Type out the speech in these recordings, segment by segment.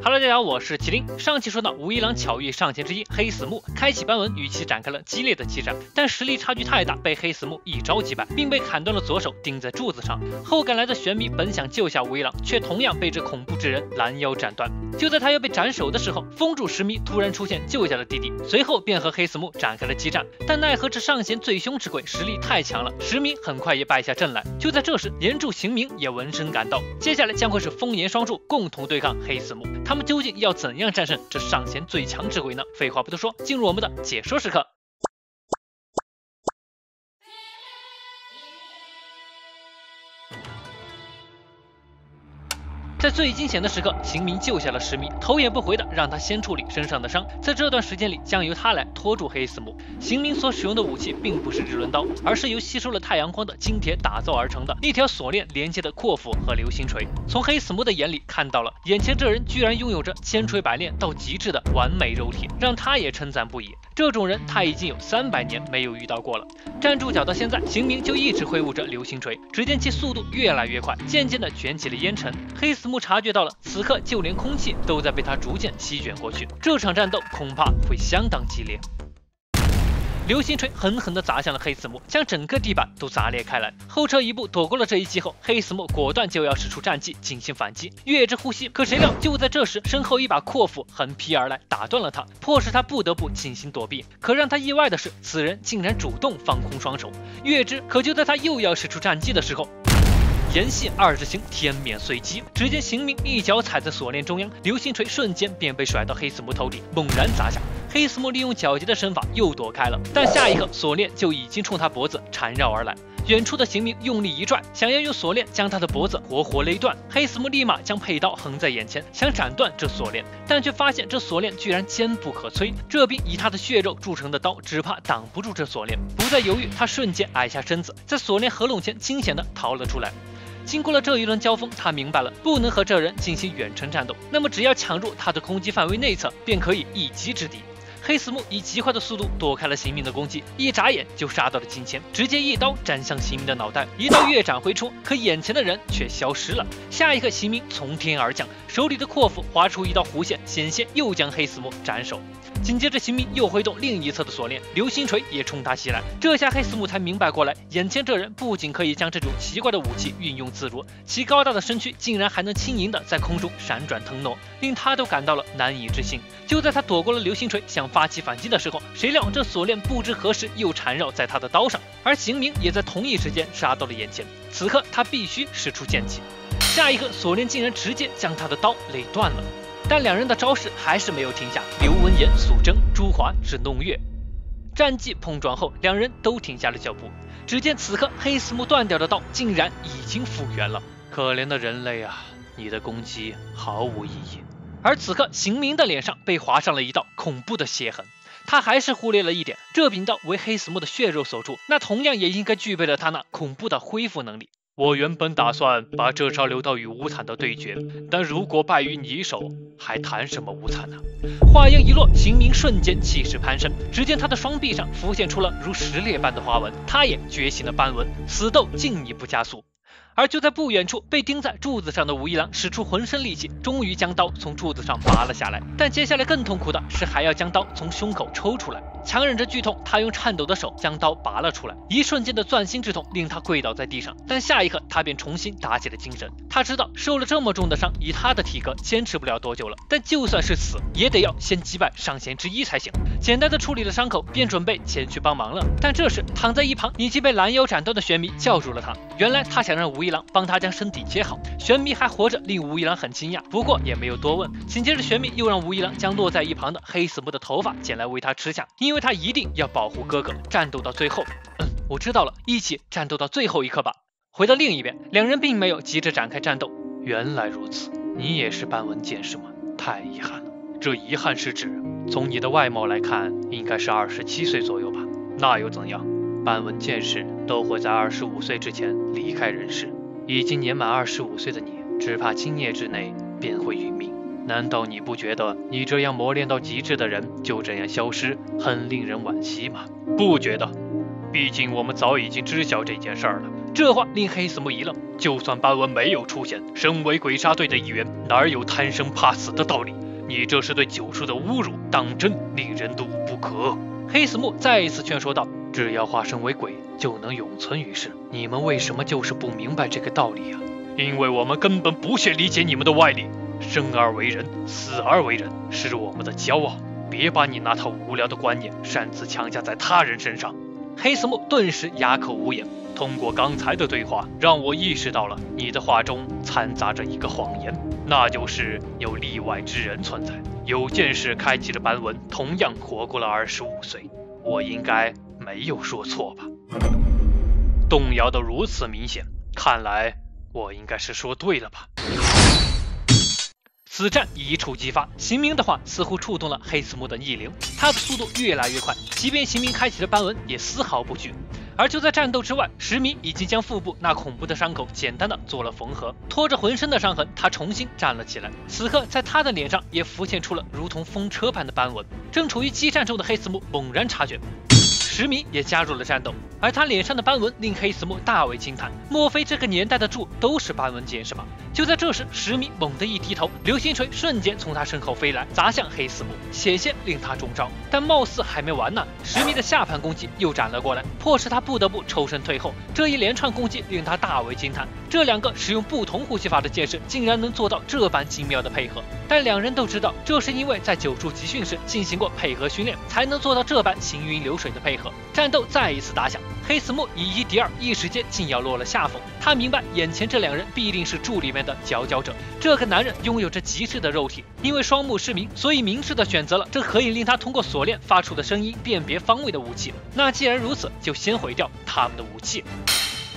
Hello， 大家好，我是麒麟。上期说到武一郎巧遇上弦之一黑死木，开启斑纹与其展开了激烈的激战，但实力差距太大，被黑死木一招击败，并被砍断了左手，钉在柱子上。后赶来的玄弥本想救下武一郎，却同样被这恐怖之人拦腰斩断。就在他要被斩首的时候，封住石弥突然出现救下了弟弟，随后便和黑死木展开了激战。但奈何这上弦最凶之鬼实力太强了，石弥很快也败下阵来。就在这时，岩柱行明也闻声赶到，接下来将会是风岩双柱共同对抗黑死木。他们究竟要怎样战胜这上弦最强之鬼呢？废话不多说，进入我们的解说时刻。在最惊险的时刻，行明救下了石弥，头也不回的让他先处理身上的伤，在这段时间里将由他来拖住黑死木。行明所使用的武器并不是日轮刀，而是由吸收了太阳光的金铁打造而成的一条锁链连接的阔斧和流星锤。从黑死木的眼里看到了，眼前这人居然拥有着千锤百炼到极致的完美肉体，让他也称赞不已。这种人他已经有300年没有遇到过了。站住脚到现在，行明就一直挥舞着流星锤，只见其速度越来越快，渐渐的卷起了烟尘。黑死木察觉到了，此刻就连空气都在被他逐渐席卷过去，这场战斗恐怕会相当激烈。流星锤狠狠地砸向了黑死木，将整个地板都砸裂开来。后撤一步躲过了这一击后，黑死木果断就要使出战技进行反击，跃之呼吸。可谁料就在这时，身后一把阔斧横劈而来，打断了他，迫使他不得不进行躲避。可让他意外的是，此人竟然主动放空双手跃之。可就在他又要使出战技的时候，炎系二之星天面碎击，只见行明一脚踩在锁链中央，流星锤瞬间便被甩到黑死木头顶，猛然砸下。黑死木利用皎洁的身法又躲开了，但下一刻锁链就已经冲他脖子缠绕而来。远处的行明用力一拽，想要用锁链将他的脖子活活勒断。黑死木立马将佩刀横在眼前，想斩断这锁链，但却发现这锁链居然坚不可摧。这柄以他的血肉铸成的刀，只怕挡不住这锁链。不再犹豫，他瞬间矮下身子，在锁链合拢前惊险地逃了出来。经过了这一轮交锋，他明白了不能和这人进行远程战斗，那么只要抢入他的攻击范围内侧，便可以一击制敌。黑死木以极快的速度躲开了行明的攻击，一眨眼就杀到了近前，直接一刀斩向行明的脑袋，一刀跃斩挥出，可眼前的人却消失了。下一刻，行明从天而降，手里的阔斧划出一道弧线，险些又将黑死木斩首。紧接着，行明又挥动另一侧的锁链，流星锤也冲他袭来。这下黑死木才明白过来，眼前这人不仅可以将这种奇怪的武器运用自如，其高大的身躯竟然还能轻盈的在空中闪转腾挪，令他都感到了难以置信。就在他躲过了流星锤，想发起反击的时候，谁料这锁链不知何时又缠绕在他的刀上，而行明也在同一时间杀到了眼前。此刻他必须使出剑气，下一刻锁链竟然直接将他的刀勒断了。但两人的招式还是没有停下，刘文言速征，朱华至弄月。战技碰撞后，两人都停下了脚步。只见此刻黑死木断掉的刀竟然已经复原了。可怜的人类啊，你的攻击毫无意义。而此刻行明的脸上被划上了一道恐怖的血痕。他还是忽略了一点，这柄刀为黑死木的血肉所铸，那同样也应该具备了他那恐怖的恢复能力。我原本打算把这招留到与无惨的对决，但如果败于你手，还谈什么无惨呢？话音一落，行明瞬间气势攀升，只见他的双臂上浮现出了如石裂般的花纹，他也觉醒了斑纹，死斗进一步加速。而就在不远处，被钉在柱子上的武一郎使出浑身力气，终于将刀从柱子上拔了下来。但接下来更痛苦的是，还要将刀从胸口抽出来。强忍着剧痛，他用颤抖的手将刀拔了出来。一瞬间的钻心之痛令他跪倒在地上，但下一刻他便重新打起了精神。他知道受了这么重的伤，以他的体格坚持不了多久了。但就算是死，也得要先击败上弦之一才行。简单的处理了伤口，便准备前去帮忙了。但这时躺在一旁已经被拦腰斩断的玄弥叫住了他。原来他想让武一郎帮他将身体切好，玄弥还活着，令武一郎很惊讶，不过也没有多问。紧接着玄弥又让武一郎将落在一旁的黑死木的头发捡来喂他吃下，因为他一定要保护哥哥，战斗到最后。我知道了，一起战斗到最后一刻吧。回到另一边，两人并没有急着展开战斗。原来如此，你也是斑纹剑士吗？太遗憾了。这遗憾是指从你的外貌来看，应该是27岁左右吧？那又怎样？斑纹剑士都会在25岁之前离开人世，已经年满25岁的你，只怕今夜之内便会殒命。难道你不觉得你这样磨练到极致的人就这样消失，很令人惋惜吗？不觉得，毕竟我们早已经知晓这件事儿了。这话令黑死木一愣，就算斑纹没有出现，身为鬼杀队的一员，哪有贪生怕死的道理？你这是对九叔的侮辱，当真令人怒不可。黑死木再一次劝说道：“只要化身为鬼，就能永存于世。你们为什么就是不明白这个道理啊？因为我们根本不屑理解你们的歪理。生而为人，死而为人，是我们的骄傲。别把你那套无聊的观念擅自强加在他人身上。”黑死木顿时哑口无言。通过刚才的对话，让我意识到了你的话中掺杂着一个谎言，那就是有例外之人存在。有件事开启了斑纹，同样活过了25岁，我应该没有说错吧？动摇得如此明显，看来我应该是说对了吧？此战一触即发，邢明的话似乎触动了黑死木的逆鳞，他的速度越来越快，即便邢明开启了斑纹，也丝毫不惧。而就在战斗之外，石迷已经将腹部那恐怖的伤口简单的做了缝合，拖着浑身的伤痕，他重新站了起来。此刻，在他的脸上也浮现出了如同风车般的斑纹。正处于激战中的黑死木猛然察觉，石迷也加入了战斗，而他脸上的斑纹令黑死木大为惊叹。莫非这个年代的柱都是斑纹剑士吗？就在这时，石迷猛地一低头，流星锤瞬间从他身后飞来，砸向黑死木，险些令他中招。但貌似还没完呢，石迷的下盘攻击又斩了过来，迫使他不得不抽身退后。这一连串攻击令他大为惊叹，这两个使用不同呼吸法的剑士竟然能做到这般精妙的配合。但两人都知道，这是因为在九柱集训时进行过配合训练，才能做到这般行云流水的配合。战斗再一次打响，黑死木以一敌二，一时间竟要落了下风。他明白眼前这两人必定是柱里面的佼佼者。这个男人拥有着极致的肉体，因为双目失明，所以明智的选择了这可以令他通过锁链发出的声音辨别方位的武器。那既然如此，就先毁掉他们的武器。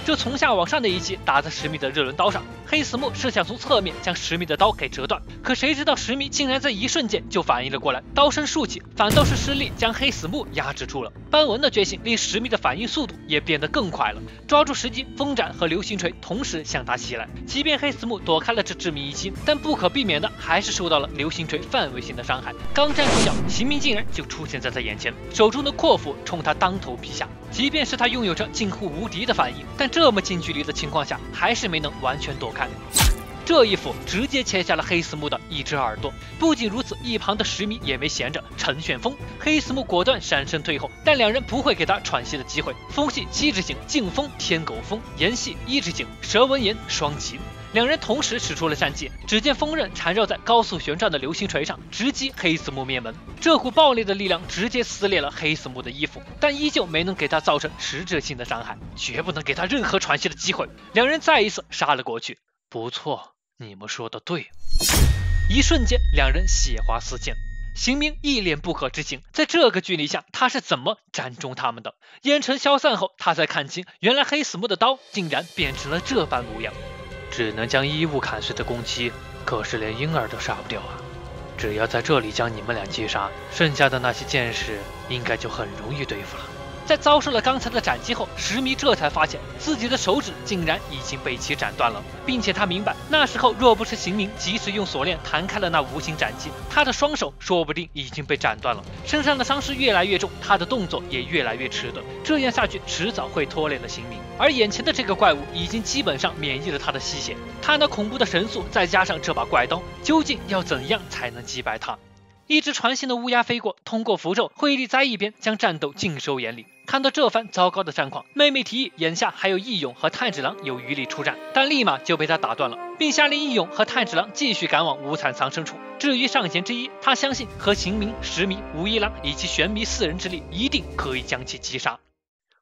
这从下往上的一击打在石迷的热轮刀上，黑死木是想从侧面将石迷的刀给折断，可谁知道石迷竟然在一瞬间就反应了过来，刀身竖起，反倒是施力将黑死木压制住了。斑纹的觉醒令石迷的反应速度也变得更快了，抓住时机，风斩和流星锤同时向他袭来。即便黑死木躲开了这致命一击，但不可避免的还是受到了流星锤范围性的伤害。刚站住脚，秦明竟然就出现在他眼前，手中的阔斧冲他当头劈下。即便是他拥有着近乎无敌的反应，但这么近距离的情况下，还是没能完全躲开。这一斧直接切下了黑死木的一只耳朵。不仅如此，一旁的石迷也没闲着，陈旋风。黑死木果断闪身退后，但两人不会给他喘息的机会。风系7之井，劲风天狗风，炎系1之井，蛇纹炎双击。两人同时使出了战技，只见锋刃缠绕在高速旋转的流星锤上，直击黑死木面门。这股爆裂的力量直接撕裂了黑死木的衣服，但依旧没能给他造成实质性的伤害，绝不能给他任何喘息的机会。两人再一次杀了过去。不错，你们说的对。一瞬间，两人血花四溅。邢明一脸不可置信，在这个距离下，他是怎么斩中他们的？烟尘消散后，他才看清，原来黑死木的刀竟然变成了这般模样。只能将衣物砍碎的攻击，可是连婴儿都杀不掉啊！只要在这里将你们俩击杀，剩下的那些剑士应该就很容易对付了。在遭受了刚才的斩击后，石迷这才发现自己的手指竟然已经被其斩断了，并且他明白，那时候若不是邢明及时用锁链弹开了那无形斩击，他的双手说不定已经被斩断了。身上的伤势越来越重，他的动作也越来越迟钝，这样下去迟早会拖累了邢明。而眼前的这个怪物已经基本上免疫了他的吸血，他那恐怖的神速再加上这把怪刀，究竟要怎样才能击败他？一只传信的乌鸦飞过，通过符咒，惠利在一边将战斗尽收眼里。看到这番糟糕的战况，妹妹提议眼下还有义勇和炭治郎有余力出战，但立马就被他打断了，并下令义勇和炭治郎继续赶往无惨藏身处。至于上弦之一，他相信和秦明、石迷、武一郎以及玄弥4人之力，一定可以将其击杀。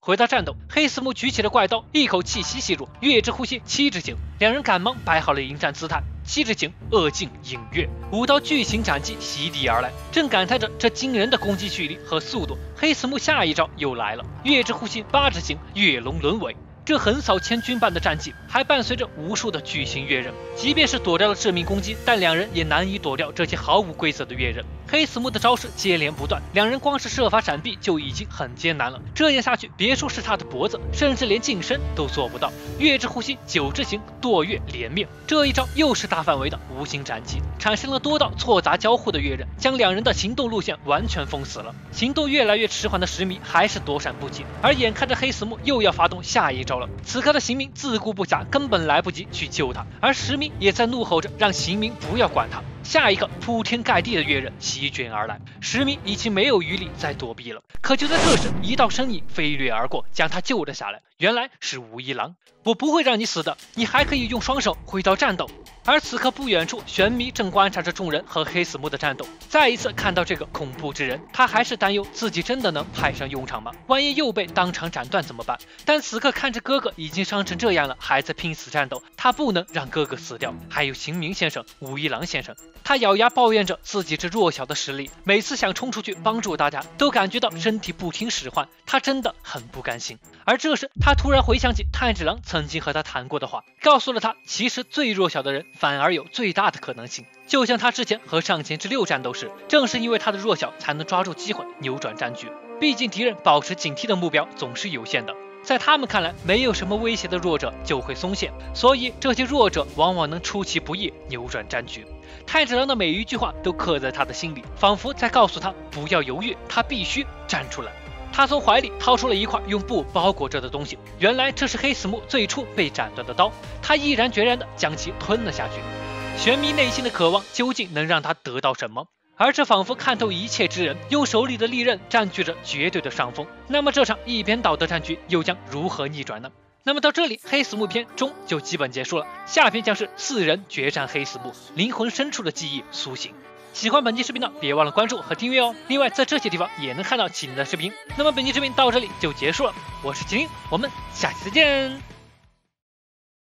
回到战斗，黑死木举起了怪刀，一口气息吸入，月之呼吸7之井。两人赶忙摆好了迎战姿态，7之井，恶境隐月，5道巨型斩击袭敌而来。正感叹着这惊人的攻击距离和速度，黑死木下一招又来了，月之呼吸8之井，月龙轮尾。这横扫千军般的战绩，还伴随着无数的巨型月刃。即便是躲掉了致命攻击，但两人也难以躲掉这些毫无规则的月刃。黑死木的招式接连不断，两人光是设法闪避就已经很艰难了。这样下去，别说是他的脖子，甚至连近身都做不到。月之呼吸，九之行，堕月连灭。这一招又是大范围的无形斩击，产生了多道错杂交互的跃刃，将两人的行动路线完全封死了。行动越来越迟缓的石迷还是躲闪不及，而眼看着黑死木又要发动下一招了。此刻的邢明自顾不暇，根本来不及去救他，而石迷也在怒吼着让邢明不要管他。下一个铺天盖地的跃刃席卷而来，石迷已经没有余力再躲避了。可就在这时，一道身影飞掠而过，将他救了下来。原来是武一郎。我不会让你死的，你还可以用双手回到战斗。而此刻不远处，玄弥正观察着众人和黑死木的战斗。再一次看到这个恐怖之人，他还是担忧自己真的能派上用场吗？万一又被当场斩断怎么办？但此刻看着哥哥已经伤成这样了，还在拼死战斗，他不能让哥哥死掉。还有邢明先生、武一郎先生，他咬牙抱怨着自己这弱小的实力，每次想冲出去帮助大家，都感觉到身体不听使唤，他真的很不甘心。而这时，他突然回想起炭治郎曾经和他谈过的话，告诉了他，其实最弱小的人反而有最大的可能性。就像他之前和上弦之六战斗时，正是因为他的弱小，才能抓住机会扭转战局。毕竟敌人保持警惕的目标总是有限的，在他们看来，没有什么威胁的弱者就会松懈，所以这些弱者往往能出其不意扭转战局。炭治郎的每一句话都刻在他的心里，仿佛在告诉他不要犹豫，他必须站出来。他从怀里掏出了一块用布包裹着的东西，原来这是黑死木最初被斩断的刀，他毅然决然地将其吞了下去。玄弥内心的渴望究竟能让他得到什么？而这仿佛看透一切之人，用手里的利刃占据着绝对的上风。那么这场一边倒的战局又将如何逆转呢？那么到这里，黑死木篇中就基本结束了，下篇将是4人决战黑死木，灵魂深处的记忆苏醒。喜欢本期视频呢，别忘了关注和订阅哦。另外，在这些地方也能看到麒麟的视频。那么本期视频到这里就结束了，我是麒麟，我们下期再见。